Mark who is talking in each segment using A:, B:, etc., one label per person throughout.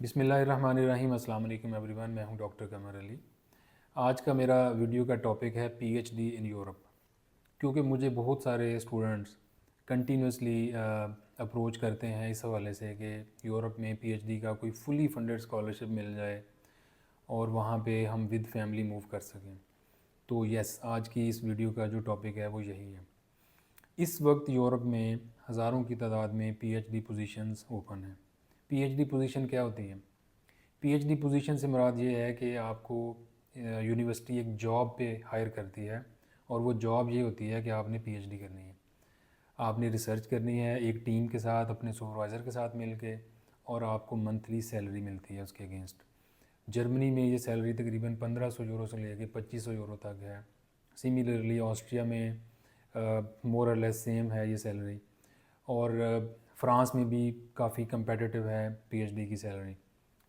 A: बिस्मिल्लाहिर्रहमानिर्रहीम। अस्सलाम वालेकुम एवरीवन। मैं हूं डॉक्टर कमर अली। आज का मेरा वीडियो का टॉपिक है पीएचडी इन यूरोप। क्योंकि मुझे बहुत सारे स्टूडेंट्स कंटिन्यूसली अप्रोच करते हैं इस हवाले से कि यूरोप में पीएचडी का कोई फुली फंडेड स्कॉलरशिप मिल जाए और वहाँ पे हम विद फैमिली मूव कर सकें। तो यस, आज की इस वीडियो का जो टॉपिक है वो यही है। इस वक्त यूरोप में हज़ारों की तादाद में पीएचडी पोजीशंस ओपन हैं। पीएचडी पोजीशन क्या होती है? पीएचडी पोजीशन से मुराद ये है कि आपको यूनिवर्सिटी एक जॉब पे हायर करती है और वो जॉब ये होती है कि आपने पीएचडी करनी है, आपने रिसर्च करनी है एक टीम के साथ, अपने सुपरवाइज़र के साथ मिल के, और आपको मंथली सैलरी मिलती है उसके अगेंस्ट। जर्मनी में ये सैलरी तकरीबन 1500 यूरो से लेके 2500 यूरो तक है। सिमिलरली ऑस्ट्रिया में मोर और लेस सेम है ये सैलरी, और फ़्रांस में भी काफ़ी कंपेटिटिव है पीएचडी की सैलरी।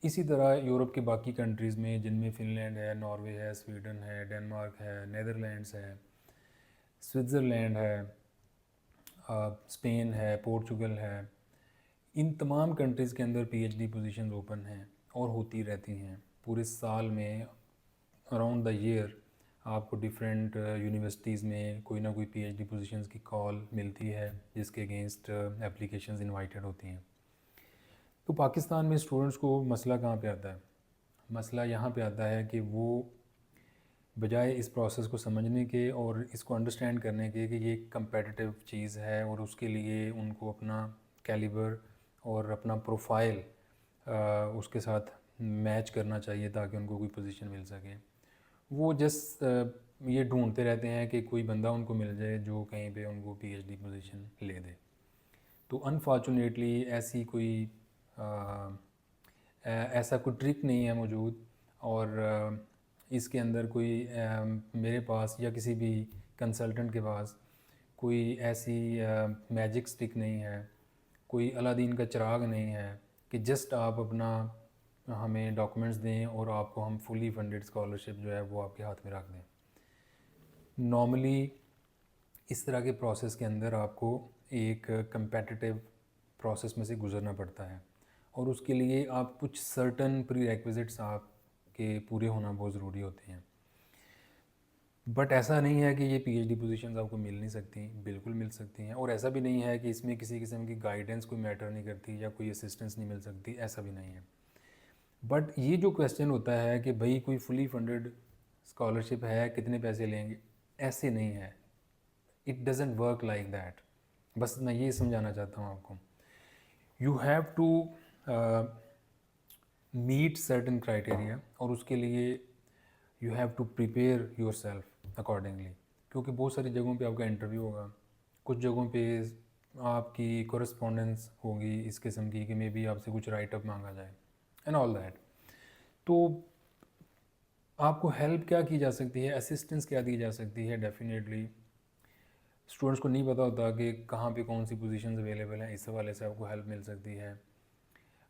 A: इसी तरह यूरोप के बाकी कंट्रीज़ में, जिनमें फ़िनलैंड है, नॉर्वे है, स्वीडन है, डेनमार्क है, नीदरलैंड्स है, स्विट्ज़रलैंड है, स्पेन है, पोर्चुगल है, इन तमाम कंट्रीज़ के अंदर पीएचडी पोजीशंस ओपन हैं और होती रहती हैं। पूरे साल में अराउंड द ईयर आपको डिफरेंट यूनिवर्सिटीज़ में कोई ना कोई पीएचडी पोजीशंस की कॉल मिलती है, जिसके अगेंस्ट एप्लीकेशंस इनवाइटेड होती हैं। तो पाकिस्तान में स्टूडेंट्स को मसला कहाँ पे आता है? मसला यहाँ पे आता है कि वो बजाय इस प्रोसेस को समझने के और इसको अंडरस्टैंड करने के कि ये कंपेटिटिव चीज़ है और उसके लिए उनको अपना कैलिबर और अपना प्रोफाइल उसके साथ मैच करना चाहिए ताकि उनको कोई पोजीशन मिल सके, वो जस्ट ये ढूंढते रहते हैं कि कोई बंदा उनको मिल जाए जो कहीं पे उनको पीएचडी पोजीशन ले दे। तो अनफॉर्चुनेटली ऐसा कोई ट्रिक नहीं है मौजूद, और इसके अंदर कोई मेरे पास या किसी भी कंसल्टेंट के पास कोई ऐसी मैजिक स्टिक नहीं है, कोई अलादीन का चिराग नहीं है कि जस्ट आप अपना हमें डॉक्यूमेंट्स दें और आपको हम फुली फंडेड स्कॉलरशिप जो है वो आपके हाथ में रख दें। नॉर्मली इस तरह के प्रोसेस के अंदर आपको एक कंपेटिटिव प्रोसेस में से गुज़रना पड़ता है, और उसके लिए आप कुछ सर्टन प्री रेक्विजिट्स आपके पूरे होना बहुत ज़रूरी होते हैं। बट ऐसा नहीं है कि ये पीएचडी पोजीशंस आपको मिल नहीं सकती, बिल्कुल मिल सकती हैं। और ऐसा भी नहीं है कि इसमें किसी किस्म की गाइडेंस कोई मैटर नहीं करती या कोई असिस्टेंस नहीं मिल सकती, ऐसा भी नहीं है। बट ये जो क्वेश्चन होता है कि भाई कोई फुली फंडेड स्कॉलरशिप है, कितने पैसे लेंगे, ऐसे नहीं है। It doesn't work like that. बस मैं ये समझाना चाहता हूँ आपको। You have to meet certain criteria, और उसके लिए you have to prepare yourself accordingly. क्योंकि बहुत सारी जगहों पे आपका इंटरव्यू होगा, कुछ जगहों पे आपकी कोरेस्पोंडेंस होगी इस किस्म की कि मे बी आपसे कुछ राइट अप मांगा जाए एंड ऑल दैट। तो आपको हेल्प क्या की जा सकती है, असिस्टेंस क्या दी जा सकती है? डेफिनेटली स्टूडेंट्स को नहीं पता होता कि कहाँ पे कौन सी पोजीशंस अवेलेबल हैं, इस हवाले से आपको हेल्प मिल सकती है।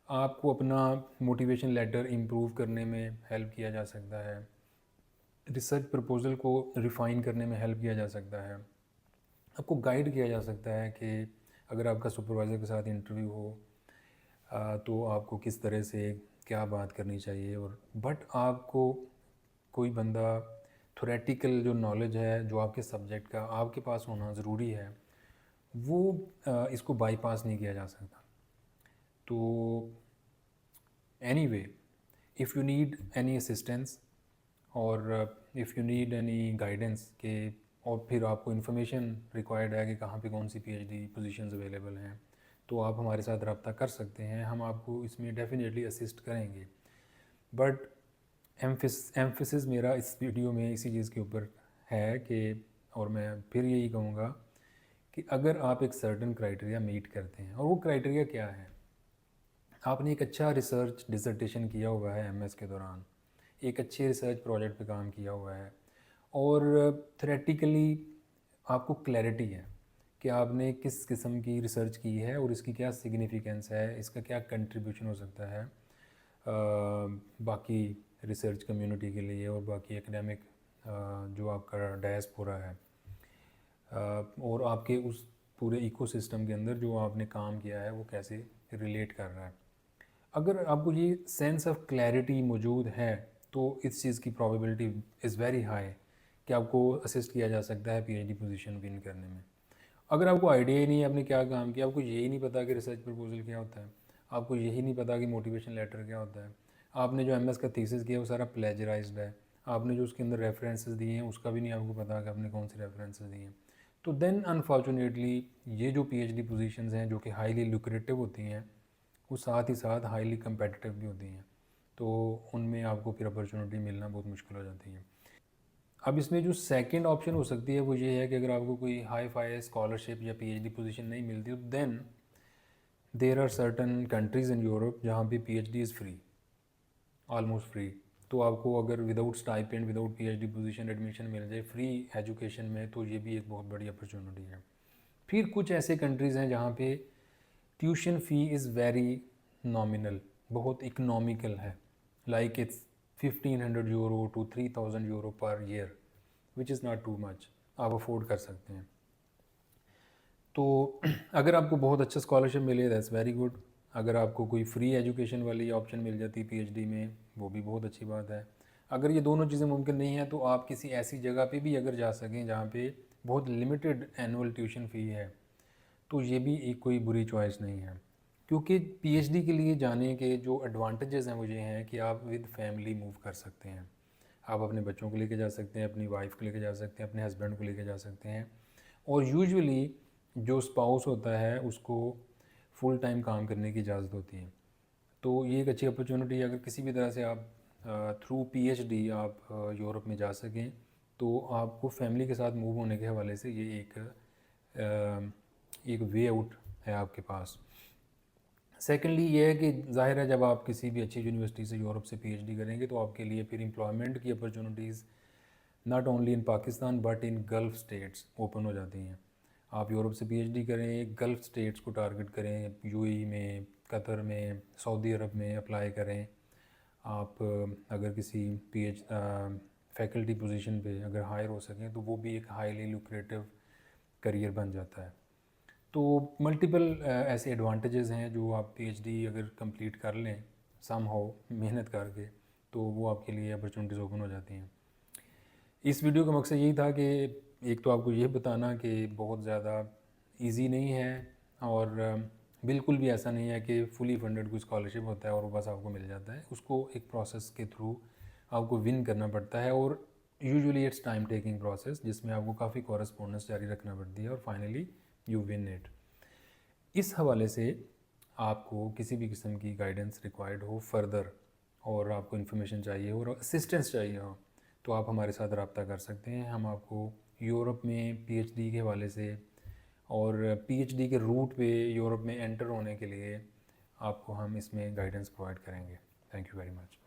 A: आपको अपना मोटिवेशन लेटर इम्प्रूव करने में हेल्प किया जा सकता है, रिसर्च प्रपोज़ल को रिफ़ाइन करने में हेल्प किया जा सकता है, आपको गाइड किया जा सकता है कि अगर आपका सुपरवाइज़र के साथ इंटरव्यू हो तो आपको किस तरह से क्या बात करनी चाहिए। और बट आपको कोई बंदा थ्योरेटिकल जो नॉलेज है जो आपके सब्जेक्ट का आपके पास होना ज़रूरी है, वो इसको बाईपास नहीं किया जा सकता। तो anyway, if you need any assistance और if you need any guidance के, और फिर आपको इन्फॉर्मेशन रिक्वायर्ड है कि कहाँ पे कौन सी पीएचडी पोजीशंस अवेलेबल हैं, तो आप हमारे साथ रब्ता कर सकते हैं। हम आपको इसमें डेफिनेटली असिस्ट करेंगे। बट एम्फिसिस मेरा इस वीडियो में इसी चीज़ के ऊपर है कि, और मैं फिर यही कहूँगा कि अगर आप एक सर्टन क्राइटेरिया मीट करते हैं, और वो क्राइटेरिया क्या है, आपने एक अच्छा रिसर्च डिसर्टेशन किया हुआ है एमएस के दौरान, एक अच्छे रिसर्च प्रोजेक्ट पे काम किया हुआ है, और थ्योरेटिकली आपको क्लैरिटी है कि आपने किस किस्म की रिसर्च की है और इसकी क्या सिग्निफिकेंस है, इसका क्या कंट्रीब्यूशन हो सकता है बाकी रिसर्च कम्युनिटी के लिए और बाकी एकेडमिक जो आपका डायस्पोरा है, और आपके उस पूरे इकोसिस्टम के अंदर जो आपने काम किया है वो कैसे रिलेट कर रहा है। अगर आपको ये सेंस ऑफ क्लैरिटी मौजूद है तो इस चीज़ की प्रोबेबिलिटी इज़ वेरी हाई कि आपको असिस्ट किया जा सकता है पीएचडी पोजीशन विन करने में। अगर आपको आइडिया ही नहीं है आपने क्या काम किया, आपको यही नहीं पता कि रिसर्च प्रपोजल क्या होता है, आपको यही नहीं पता कि मोटिवेशन लेटर क्या होता है, आपने जो एमएस का थीसिस किया वो सारा प्लेजराइज्ड है, आपने जो उसके अंदर रेफरेंसेस दिए हैं उसका भी नहीं आपको पता कि आपने कौन से रेफरेंसेस दिए हैं, तो देन अनफॉर्चुनेटली ये जो पीएचडी पोजीशंस हैं जो कि हाईली लुक्रेटिव होती हैं वो साथ ही साथ हाईली कम्पेटिटिव भी होती हैं, तो उनमें आपको फिर अपॉर्चुनिटी मिलना बहुत मुश्किल हो जाती है। अब इसमें जो सेकंड ऑप्शन हो सकती है वो ये है कि अगर आपको कोई हाई फाई स्कॉलरशिप या पीएचडी पोजीशन नहीं मिलती तो then there are certain countries in Europe जहाँ पे PhD is free, almost free. तो आपको अगर without stipend without PhD position admission मिल जाए फ्री एजुकेशन में तो ये भी एक बहुत बड़ी अपॉर्चुनिटी है। फिर कुछ ऐसे कंट्रीज़ हैं जहाँ पे tuition fee is very nominal, बहुत इकनॉमिकल है, like it's 1500 euro to 3000 euro per year, which is not too much, आप अफोर्ड कर सकते हैं। तो अगर आपको बहुत अच्छा स्कॉलरशिप मिले दैट्स वेरी गुड, अगर आपको कोई फ्री एजुकेशन वाली ऑप्शन मिल जाती है पीएचडी में वो भी बहुत अच्छी बात है। अगर ये दोनों चीज़ें मुमकिन नहीं है तो आप किसी ऐसी जगह पे भी अगर जा सकें जहाँ पे बहुत लिमिटेड एनुअल ट्यूशन फ़ी है तो ये भी एक कोई बुरी चॉइस नहीं है, क्योंकि पीएचडी के लिए जाने के जो एडवांटेजेस हैं वो ये हैं कि आप विद फैमिली मूव कर सकते हैं, आप अपने बच्चों को लेके जा सकते हैं, अपनी वाइफ को लेके जा सकते हैं, अपने हस्बैंड को लेके जा सकते हैं, और यूजुअली जो स्पाउस होता है उसको फुल टाइम काम करने की इजाज़त होती है। तो ये एक अच्छी अपॉर्चुनिटी है, अगर किसी भी तरह से आप थ्रू पीएचडी आप यूरोप में जा सकें तो आपको फैमिली के साथ मूव होने के हवाले से ये एक वे आउट है आपके पास। सेकेंडली ये है कि ज़ाहिर है जब आप किसी भी अच्छी यूनिवर्सिटी से यूरोप से पीएचडी करेंगे तो आपके लिए फिर एम्प्लॉयमेंट की opportunities not only in Pakistan but in gulf states open हो जाती हैं। आप यूरोप से पीएचडी करें, गल्फ़ स्टेट्स को टारगेट करें, यूएई में, कतर में, सऊदी अरब में अप्लाई करें। आप अगर किसी फैकल्टी पोजीशन पे अगर हायर हो सकें तो वो भी एक हाईली लुक्रेटिव करियर बन जाता है। तो मल्टीपल ऐसे एडवांटेजेस हैं जो आप पीएचडी अगर कंप्लीट कर लें सम हाउ मेहनत करके तो वो आपके लिए अपॉर्चुनिटीज़ ओपन हो जाती हैं। इस वीडियो का मकसद यही था कि एक तो आपको ये बताना कि बहुत ज़्यादा इजी नहीं है और बिल्कुल भी ऐसा नहीं है कि फुली फंडेड कोई स्कॉलरशिप होता है और वो बस आपको मिल जाता है, उसको एक प्रोसेस के थ्रू आपको विन करना पड़ता है और usually it's time taking process जिसमें आपको काफ़ी कॉरेस्पॉन्डेंस जारी रखना पड़ती है और फाइनली यू विन इट। इस हवाले से आपको किसी भी किस्म की गाइडेंस रिक्वायर्ड हो फर्दर और आपको इन्फॉर्मेशन चाहिए हो और असिस्टेंस चाहिए हो तो आप हमारे साथ रब्ता कर सकते हैं। हम आपको यूरोप में पीएचडी के हवाले से और पीएचडी के रूट पे यूरोप में एंटर होने के लिए आपको हम इसमें गाइडेंस प्रोवाइड करेंगे। Thank you very much.